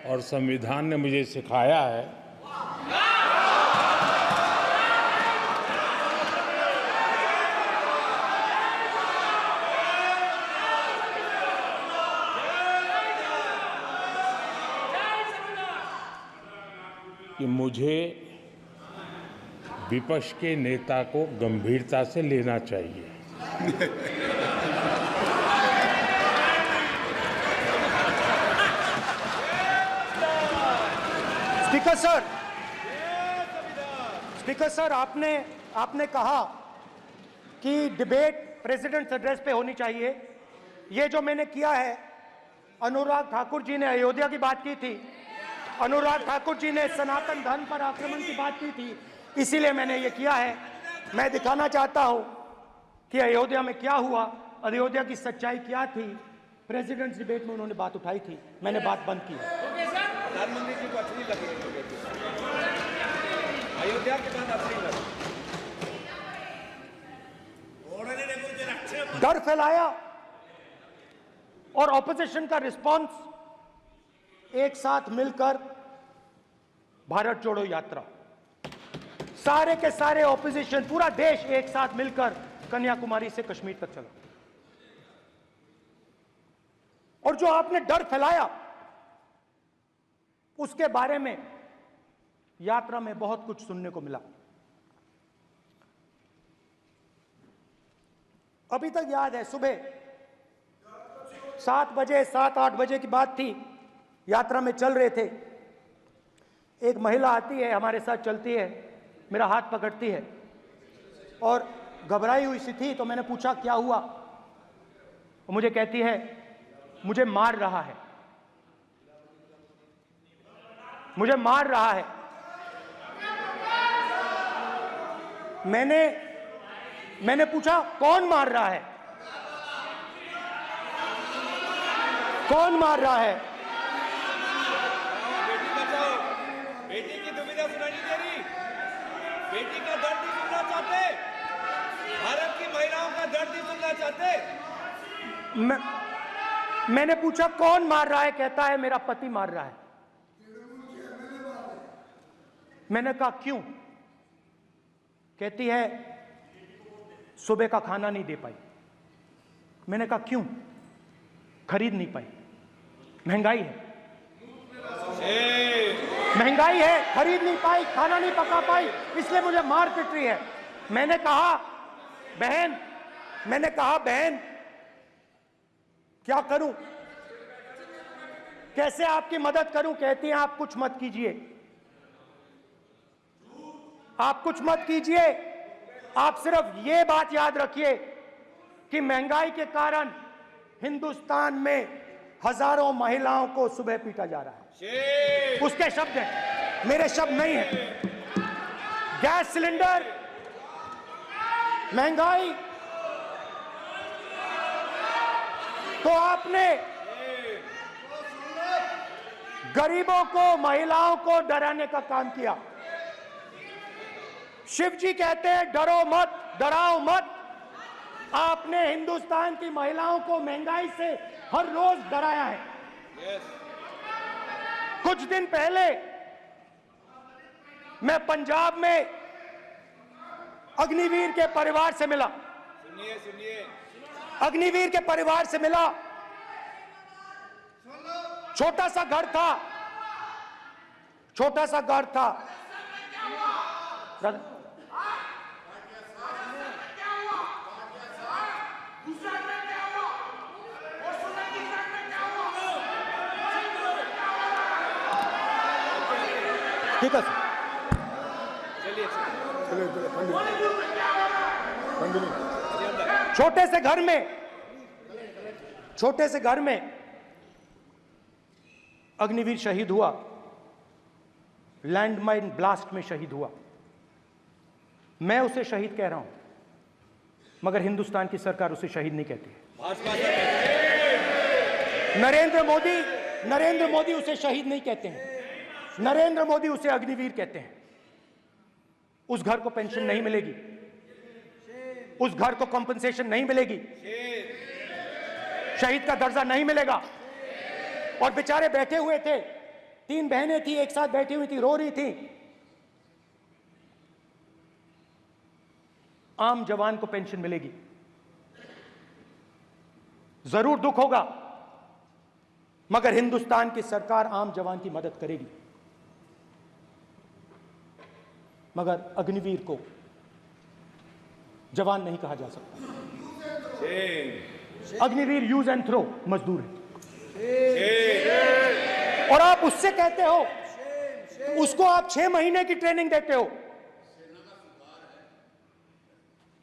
और संविधान ने मुझे सिखाया है कि मुझे विपक्ष के नेता को गंभीरता से लेना चाहिए। स्पीकर सर, आपने कहा कि डिबेट प्रेसिडेंट्स एड्रेस पे होनी चाहिए। ये जो मैंने किया है, अनुराग ठाकुर जी ने अयोध्या की बात की थी, अनुराग ठाकुर जी ने सनातन धर्म पर आक्रमण की बात की थी, इसीलिए मैंने ये किया है। मैं दिखाना चाहता हूं कि अयोध्या में क्या हुआ, अयोध्या की सच्चाई क्या थी। प्रेसिडेंट्स डिबेट में उन्होंने बात उठाई थी, मैंने बात बंद की। प्रधानमंत्री जी को अच्छी लगी अयोध्या के बाद अच्छी लगी, डर फैलाया और ऑपोजिशन का रिस्पांस एक साथ मिलकर भारत जोड़ो यात्रा, सारे के सारे ऑपोजिशन, पूरा देश एक साथ मिलकर कन्याकुमारी से कश्मीर तक चला। और जो आपने डर फैलाया उसके बारे में यात्रा में बहुत कुछ सुनने को मिला। अभी तक याद है, सुबह 7 बजे 7-8 बजे की बात थी, यात्रा में चल रहे थे। एक महिला आती है, हमारे साथ चलती है, मेरा हाथ पकड़ती है और घबराई हुई सी थी। तो मैंने पूछा क्या हुआ, वो मुझे कहती है मुझे मार रहा है, मुझे मार रहा है। मैंने पूछा कौन मार रहा है, कौन मार रहा है? बेटी बचाओ, बेटी की दुविधा सुनाई नहीं दे रही, बेटी का दर्द नहीं सुनना चाहते, भारत की महिलाओं का दर्द नहीं सुनना चाहते। मैंने पूछा कौन मार रहा है, कहता है मेरा पति मार रहा है। मैंने कहा क्यों? कहती है सुबह का खाना नहीं दे पाई। मैंने कहा क्यों? खरीद नहीं पाई, महंगाई है, महंगाई है, खरीद नहीं पाई, खाना नहीं पका पाई, इसलिए मुझे मार पिट रही है। मैंने कहा बहन क्या करूं, कैसे आपकी मदद करूं? कहती हैं आप कुछ मत कीजिए, आप कुछ मत कीजिए, आप सिर्फ ये बात याद रखिए कि महंगाई के कारण हिंदुस्तान में हजारों महिलाओं को सुबह पीटा जा रहा है। उसके शब्द हैं, मेरे शब्द नहीं हैं। गैस सिलेंडर, महंगाई, तो आपने गरीबों को, महिलाओं को डराने का काम किया। शिव जी कहते हैं डरो मत, डराओ मत। आपने हिंदुस्तान की महिलाओं को महंगाई से हर रोज डराया है। कुछ दिन पहले मैं पंजाब में अग्निवीर के परिवार से मिला, सुनिए अग्निवीर के परिवार से मिला। छोटा सा घर था, छोटा सा घर था। ठीक है छोटे से घर में अग्निवीर शहीद हुआ, लैंडमाइन ब्लास्ट में शहीद हुआ। मैं उसे शहीद कह रहा हूं, मगर हिंदुस्तान की सरकार उसे शहीद नहीं कहती। नरेंद्र मोदी उसे शहीद नहीं कहते हैं, नरेंद्र मोदी उसे अग्निवीर कहते हैं। उस घर को पेंशन नहीं मिलेगी, उस घर को कॉम्पेंसेशन नहीं मिलेगी, शहीद का दर्जा नहीं मिलेगा। और बेचारे बैठे हुए थे, 3 बहनें थी, एक साथ बैठी हुई थी, रो रही थी। आम जवान को पेंशन मिलेगी, जरूर दुख होगा, मगर हिंदुस्तान की सरकार आम जवान की मदद करेगी। मगर अग्निवीर को जवान नहीं कहा जा सकता। अग्निवीर यूज एंड थ्रो मजदूर है, और आप उससे कहते हो, उसको आप 6 महीने की ट्रेनिंग देते हो,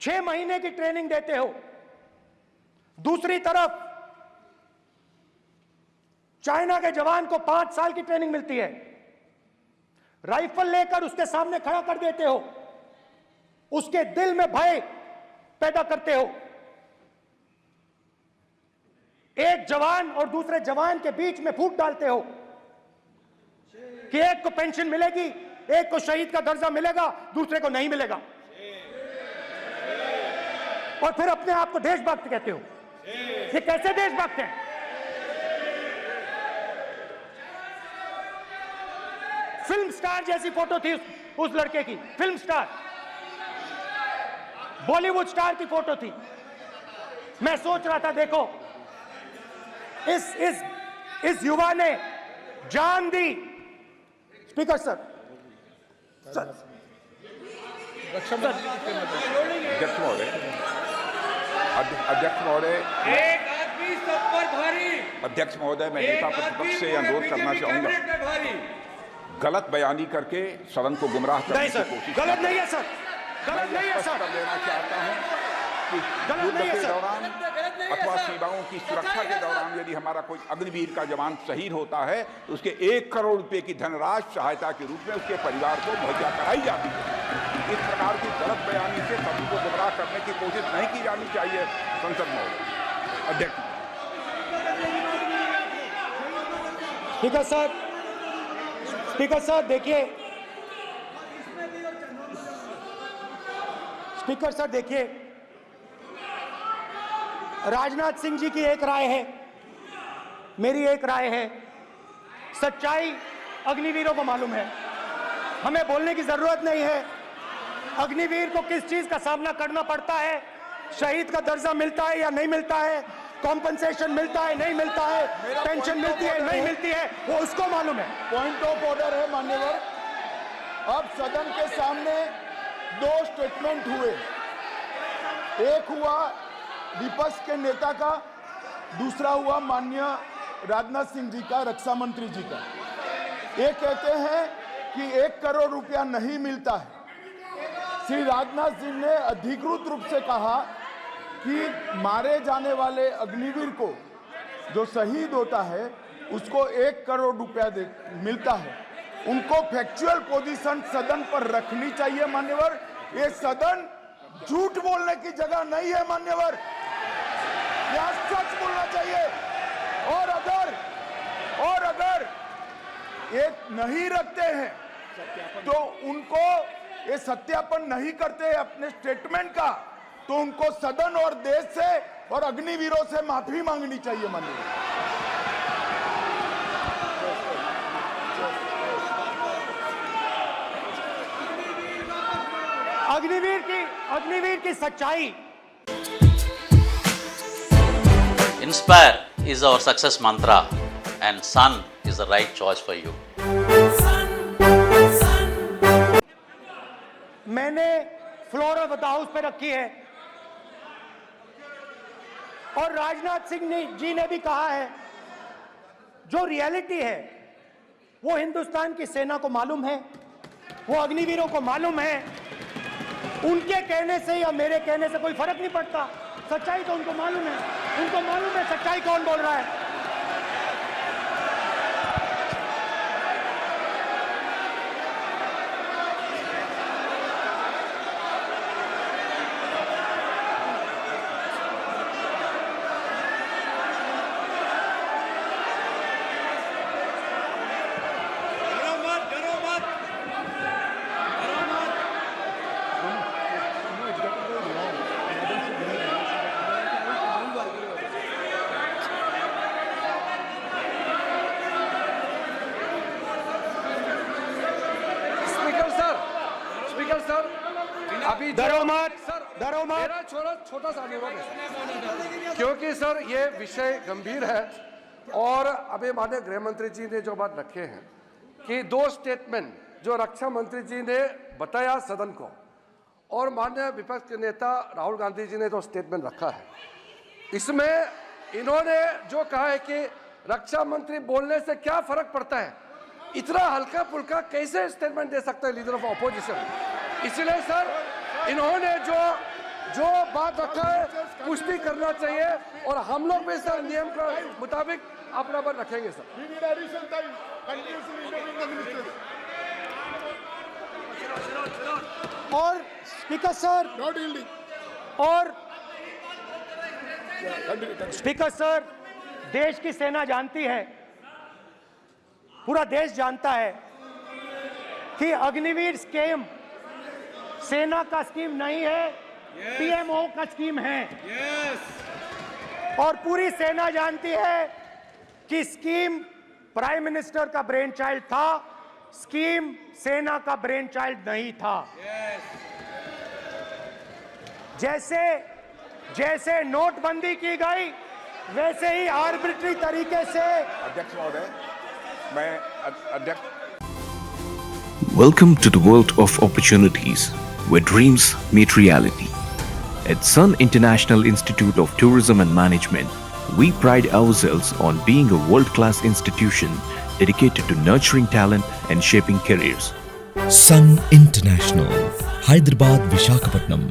6 महीने की ट्रेनिंग देते हो। दूसरी तरफ चाइना के जवान को 5 साल की ट्रेनिंग मिलती है, राइफल लेकर उसके सामने खड़ा कर देते हो, उसके दिल में भय पैदा करते हो। एक जवान और दूसरे जवान के बीच में फूट डालते हो कि एक को पेंशन मिलेगी, एक को शहीद का दर्जा मिलेगा, दूसरे को नहीं मिलेगा, और फिर अपने आप को देशभक्त कहते हो। ये कैसे देशभक्त हैं? फिल्म स्टार जैसी फोटो थी उस लड़के की, फिल्म स्टार, बॉलीवुड स्टार की फोटो थी। मैं सोच रहा था, देखो इस युवा ने जान दी। स्पीकर सर, अध्यक्ष महोदय, एक आदमी सब पर भारी। अध्यक्ष महोदय, मैं नेता प्रतिपक्ष से अनुरोध करना चाहूंगा, गलत बयानी करके सदन को गुमराह करने की कोशिश। गलत नहीं है सर, गलत नहीं है सर, कर देना चाहता हूं कि गलत नहीं है युद्ध के सर, दौरान अथवा सीमाओं की सुरक्षा के दौरान यदि हमारा कोई अग्निवीर का जवान शहीद होता है तो उसके 1 करोड़ रुपए की धनराशि सहायता के रूप में उसके परिवार को मुहैया कराई जाती है। इस प्रकार की गलत बयानी से सभी को गुमराह करने की कोशिश नहीं की जानी चाहिए। संसद महोदय, अध्यक्ष। स्पीकर सर देखिए, स्पीकर सर देखिए, राजनाथ सिंह जी की एक राय है, मेरी एक राय है। सच्चाई अग्निवीरों को मालूम है, हमें बोलने की जरूरत नहीं है। अग्निवीर को किस चीज का सामना करना पड़ता है, शहीद का दर्जा मिलता है या नहीं मिलता है, कॉम्पनसेशन मिलता है नहीं मिलता है, पेंशन मिलती है नहीं मिलती है, वो उसको मालूम है। पॉइंट ऑफ ऑर्डर है मान्यवर। अब सदन के सामने 2 स्टेटमेंट हुए, एक हुआ विपक्ष के नेता का, दूसरा हुआ माननीय राजनाथ सिंह जी का, रक्षा मंत्री जी का। ये कहते हैं कि 1 करोड़ रुपया नहीं मिलता है। श्री राजनाथ सिंह ने अधिकृत रूप से कहा कि मारे जाने वाले अग्निवीर को जो शहीद होता है उसको 1 करोड़ रुपया मिलता है। उनको फैक्चुअल पोजीशन सदन पर रखनी चाहिए मान्यवर। ये सदन झूठ बोलने की जगह नहीं है मान्यवर, यह सच बोलना चाहिए। और अगर ये नहीं रखते हैं तो उनको, ये सत्यापन नहीं करते अपने स्टेटमेंट का, तो उनको सदन और देश से और अग्निवीरों से माफी मांगनी चाहिए माननीय। अग्निवीर की सच्चाई। Inspire is our success mantra and Sun is the right choice for you. मैंने फ्लोर ऑफ द हाउस पे रखी है, और राजनाथ सिंह जी ने भी कहा है, जो रियलिटी है वो हिंदुस्तान की सेना को मालूम है, वो अग्निवीरों को मालूम है। उनके कहने से या मेरे कहने से कोई फर्क नहीं पड़ता, सच्चाई तो उनको मालूम है, उनको मालूम है सच्चाई कौन बोल रहा है। अभी डरो मत, सर डरो मत। मेरा छोटा सा अनुरोध है, क्योंकि सर ये विषय गंभीर है और अभी माननीय गृह मंत्री जी ने जो बात रखे हैं कि 2 स्टेटमेंट जो रक्षा मंत्री जी ने बताया सदन को और माननीय विपक्ष के नेता राहुल गांधी जी ने जो स्टेटमेंट रखा है, इसमें इन्होंने जो कहा है कि रक्षा मंत्री बोलने से क्या फर्क पड़ता है, इतना हल्का फुल्का कैसे स्टेटमेंट दे सकता है लीडर ऑफ ऑपोजिशन। इसलिए सर इन्होंने जो बात रखा है पुष्टि करना चाहिए और हम लोग भी सर नियम के मुताबिक अपना बात रखेंगे सर। और स्पीकर सर और स्पीकर सर, देश की सेना जानती है, पूरा देश जानता है कि अग्निवीर स्कीम सेना का स्कीम नहीं है, पीएमओ का स्कीम है। और पूरी सेना जानती है कि स्कीम प्राइम मिनिस्टर का ब्रेन चाइल्ड था, स्कीम सेना का ब्रेन चाइल्ड नहीं था। जैसे नोटबंदी की गई वैसे ही आर्बिट्री तरीके से अध्यक्ष महोदय, मैं अध्यक्ष। Welcome to the world of opportunities, where dreams meet reality. At Sun International Institute of Tourism and Management, we pride ourselves on being a world-class institution dedicated to nurturing talent and shaping careers. Sun International, Hyderabad, Visakhapatnam.